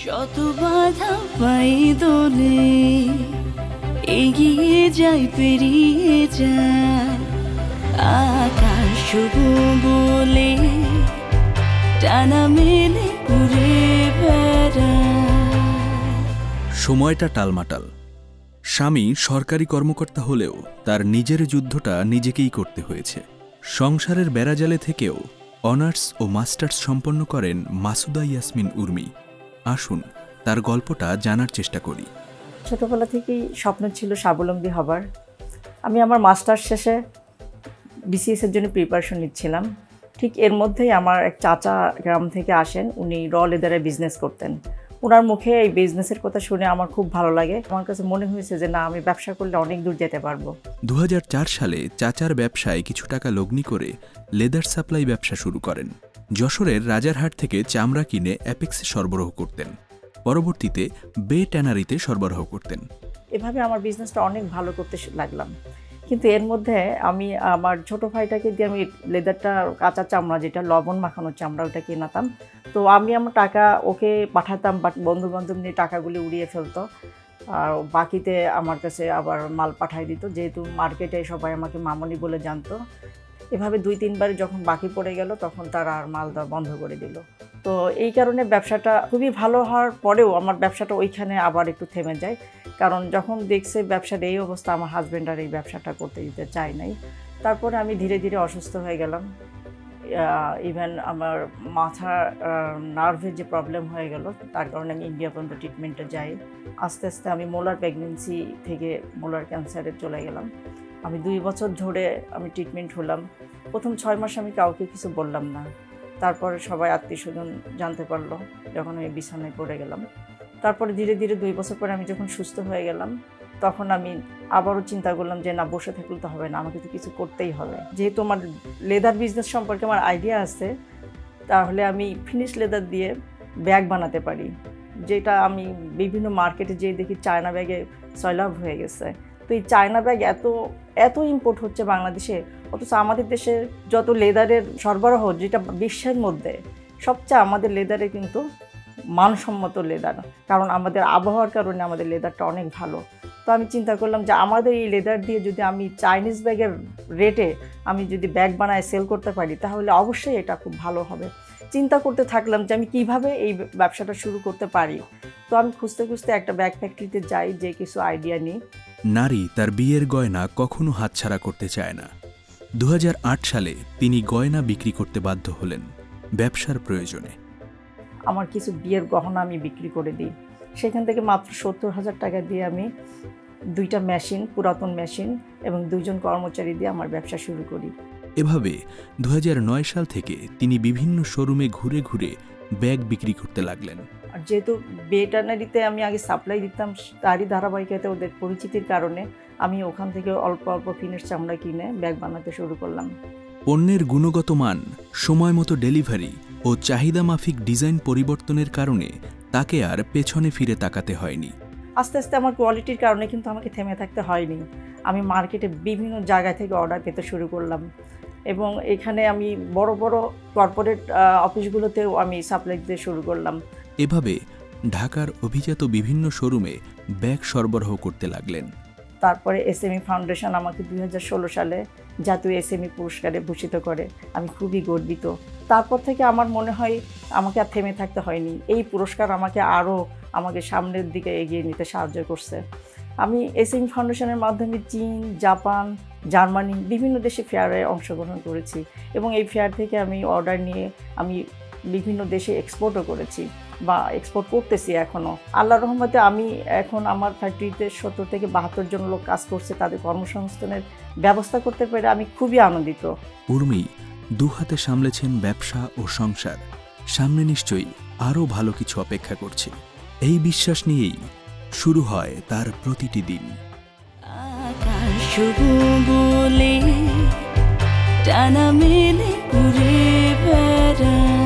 শত বাধা পাই দোলে এগিয়ে যাই পেরিয়ে যায় আকাশ বলে টানা মেলে ঘুরে বেড়ায়। সময়টা টালমাটাল। স্বামী সরকারি কর্মকর্তা হলেও তার নিজের যুদ্ধটা নিজেকেই করতে হয়েছে। সংসারের বেড়াজালে থেকেও অনার্স ও মাস্টার্স সম্পন্ন করেন মাসুদা ইয়াসমিন উর্মি। আসুন তার গল্পটা জানার চেষ্টা করি। ছোটবেলা থেকেই স্বপ্ন ছিল স্বাবলম্বী হবার। আমি আমার মাস্টার্স শেষে বিসিএসের জন্য প্রিপারেশন নিচ্ছিলাম। ঠিক এর মধ্যেই আমার এক চাচা গ্রাম থেকে আসেন, উনি র লেদারে বিজনেস করতেন। ওনার মুখে এই বিজনেসের কথা শুনে আমার খুব ভালো লাগে। আমার কাছে মনে হয়েছে যে না, আমি ব্যবসা করলে অনেক দূর যেতে পারবো। 2004 সালে চাচার ব্যবসায় কিছু টাকা লগ্নি করে লেদার সাপ্লাই ব্যবসা শুরু করেন। যশোরের রাজারহাট থেকে চামড়া কিনে অ্যাপেক্সে সরবরাহ করতেন। পরবর্তীতে বে ট্যানারিতে সরবরাহ করতেন। এভাবে আমার বিজনেসটা অনেক ভালো করতে লাগলাম। কিন্তু এর মধ্যে আমি আমার ছোট ভাইটাকে দিয়ে আমি লেদারটা, কাঁচা চামড়া যেটা লবণ মাখানো চামড়া, ওটা কিনাতাম। তো আমি আমার টাকা ওকে পাঠাতাম, বাট বন্ধু বান্ধব নিয়ে টাকাগুলি উড়িয়ে ফেলতো। আর বাকিতে আমার কাছে আবার মাল পাঠাই দিত, যেহেতু মার্কেটে সবাই আমাকে মামনি বলে জানতো। এভাবে 2-3 বার যখন বাকি পড়ে গেল, তখন তারা আর মাল দেওয়া বন্ধ করে দিল। তো এই কারণে ব্যবসাটা খুবই ভালো হওয়ার পরেও আমার ব্যবসাটা ওইখানে আবার একটু থেমে যায়। কারণ যখন দেখছে ব্যবসার এই অবস্থা, আমার হাজব্যান্ড আর এই ব্যবসাটা করতে দিতে চায় নাই। তারপরে আমি ধীরে ধীরে অসুস্থ হয়ে গেলাম। ইভেন আমার মাথার নার্ভের যে প্রবলেম হয়ে গেল, তার কারণে আমি ইন্ডিয়া পর্যন্ত ট্রিটমেন্টে যাই। আস্তে আস্তে আমি মোলার প্রেগনেন্সি থেকে মোলার ক্যান্সারে চলে গেলাম। আমি 2 বছর ধরে আমি ট্রিটমেন্ট হলাম। প্রথম 6 মাস আমি কাউকে কিছু বললাম না। তারপরে সবাই আত্মীয় স্বজন জানতে পারলো যখন আমি বিছানায় পড়ে গেলাম। তারপরে ধীরে ধীরে 2 বছর পরে আমি যখন সুস্থ হয়ে গেলাম, তখন আমি আবারও চিন্তা করলাম যে না, বসে থাকলে তো হবে না, আমাকে তো কিছু করতেই হবে। যেহেতু আমার লেদার বিজনেস সম্পর্কে আমার আইডিয়া আছে, তাহলে আমি ফিনিশ লেদার দিয়ে ব্যাগ বানাতে পারি, যেটা আমি বিভিন্ন মার্কেটে যেয়ে দেখি চায়না ব্যাগে সয়লাভ হয়ে গেছে। তো এই চায়না ব্যাগ এত ইম্পোর্ট হচ্ছে বাংলাদেশে, অথচ আমাদের দেশে যত লেদারের সরবরাহ, যেটা বিশ্বের মধ্যে সবচেয়ে, আমাদের লেদারে কিন্তু মানসম্মত লেদার, কারণ আমাদের আবহাওয়ার কারণে আমাদের লেদারটা অনেক ভালো। তো আমি চিন্তা করলাম যে আমাদের এই লেদার দিয়ে যদি আমি চাইনিজ ব্যাগের রেটে আমি যদি ব্যাগ বানায় সেল করতে পারি, তাহলে অবশ্যই এটা খুব ভালো হবে। চিন্তা করতে থাকলাম যে আমি কিভাবে এই ব্যবসাটা শুরু করতে পারি। তো আমি খুঁজতে খুঁজতে একটা ব্যাগ ফ্যাক্টরিতে যাই, যে কিছু আইডিয়া নিই। নারী তার বিয়ের গয়না কখনো হাতছাড়া করতে চায় না। 2008 সালে তিনি গয়না বিক্রি করতে বাধ্য হলেন ব্যবসার প্রয়োজনে। আমার কিছু বিয়ের গহনা আমি বিক্রি করে দিই। সেখান থেকে মাত্র 70,000 টাকা দিয়ে আমি 2টা মেশিন, পুরাতন মেশিন এবং 2 জন কর্মচারী দিয়ে আমার ব্যবসা শুরু করি। এভাবে 2009 সাল থেকে তিনি বিভিন্ন শোরুমে ঘুরে ঘুরে ব্যাগ বিক্রি করতে লাগলেন। আর যেহেতু ভেটেরিনারিতে আমি আগে সাপ্লাই দিতাম, তারই ধারাবাহিকতায় ওদের পরিচিতির কারণে আমি ওখান থেকে অল্প অল্প ফিনিশ চামড়া কিনে ব্যাগ বানাতে শুরু করলাম। পণ্যের গুণগত মান, সময় মতো ডেলিভারি ও চাহিদা মাফিক ডিজাইন পরিবর্তনের কারণে তাকে আর পেছনে ফিরে তাকাতে হয়নি। আস্তে আস্তে আমার কোয়ালিটির কারণে কিন্তু আমাকে থেমে থাকতে হয়নি। আমি মার্কেটে বিভিন্ন জায়গা থেকে অর্ডার পেতে শুরু করলাম, এবং এখানে আমি বড় বড় কর্পোরেট অফিসগুলোতেও আমি সাপ্লাই দিতে শুরু করলাম। এভাবে ঢাকার অভিজাত বিভিন্ন শোরুমে ব্যাগ সরবরাহ করতে লাগলেন। তারপরে এসএমই ফাউন্ডেশন আমাকে 2016 সালে জাতীয় এসএমই পুরস্কারে ভূষিত করে। আমি খুবই গর্বিত। তারপর থেকে আমার মনে হয় আমাকে আর থেমে থাকতে হয়নি। এই পুরস্কার আমাকে সামনের দিকে এগিয়ে নিতে সাহায্য করছে। আমি এসএমই ফাউন্ডেশনের মাধ্যমে চীন, জাপান, জার্মানি বিভিন্ন দেশে ফেয়ারে অংশগ্রহণ করেছি, এবং এই ফেয়ার থেকে আমি অর্ডার নিয়ে আমি বিভিন্ন দেশে এক্সপোর্টও করেছি বা এক্সপোর্ট করতেছি এখনও। আল্লাহর রহমতে আমি এখন আমার ফ্যাক্টরিতে 70 থেকে 72 জন লোক কাজ করছে। তাদের কর্মসংস্থানের ব্যবস্থা করতে পেরে আমি খুবই আনন্দিত। উর্মি 2 হাতে সামলেছেন ব্যবসা ও সংসার। সামনে নিশ্চয়ই আরও ভালো কিছু অপেক্ষা করছে। এই বিশ্বাস নিয়েই শুরু হয় তার প্রতিটি দিন। আকাশ বলে টানা মেলে ঘুরে বেড়ায়।